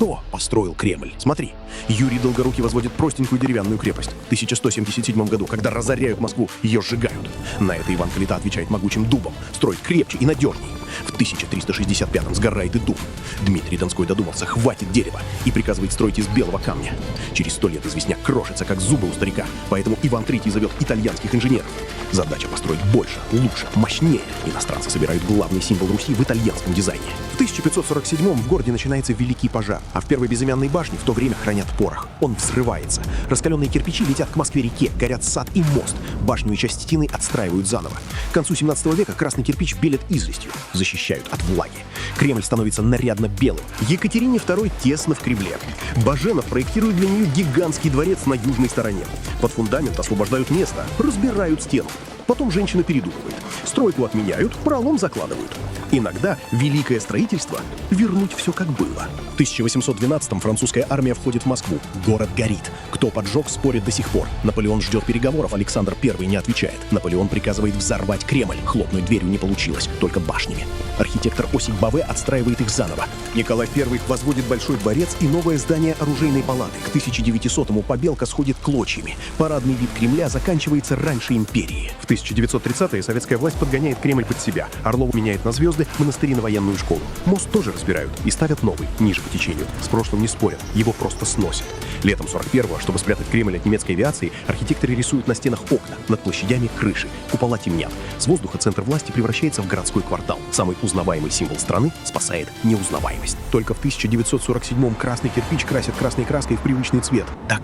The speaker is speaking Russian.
О, построил Кремль. Смотри, Юрий Долгорукий возводит простенькую деревянную крепость. В 1177 году, когда разоряют Москву, ее сжигают. На это Иван Калита отвечает могучим дубом: строить крепче и надежней. В 1365 сгорает и дуб. Дмитрий Донской додумался: хватит дерева, и приказывает строить из белого камня. Через 100 лет известняк крошится, как зубы у старика, поэтому Иван III зовет итальянских инженеров. Задача построить больше, лучше, мощнее. Иностранцы собирают главный символ Руси в итальянском дизайне. В 1547 в городе начинается Великий пожар, а в первой безымянной башне в то время хранят порох. Он взрывается. Раскаленные кирпичи летят к Москве-реке, горят сад и мост. Башню и часть стены отстраивают заново. К концу 17 века красный кирпич белят известью, защищают от влаги. Кремль становится нарядно белым. Екатерине II тесно в Кремле. Баженов проектирует для нее гигантский дворец на южной стороне. Под фундамент освобождают место, разбирают стену. Потом женщина передумывает. Стройку отменяют, пролом закладывают. Иногда великое строительство — вернуть все как было. В 1812-м французская армия входит в Москву. Город горит. Кто поджег, спорит до сих пор. Наполеон ждет переговоров, Александр I не отвечает. Наполеон приказывает взорвать Кремль. Хлопнуть дверью не получилось, только башнями. Архитектор Осип Баве отстраивает их заново. Николай I возводит большой дворец и новое здание оружейной палаты. К 1900-му побелка сходит клочьями. Парадный вид Кремля заканчивается раньше империи. В 1930-е советская власть подгоняет Кремль под себя. Орлову меняет на звезды, монастыри на военную школу. Мост тоже разбирают и ставят новый, ниже по течению. С прошлым не спорят, его просто сносят. Летом 41-го, чтобы спрятать Кремль от немецкой авиации, архитекторы рисуют на стенах окна, над площадями крыши, купола темнят. С воздуха центр власти превращается в городской квартал. Самый узнаваемый символ страны спасает неузнаваемость. Только в 1947-м красный кирпич красят красной краской в привычный цвет. Так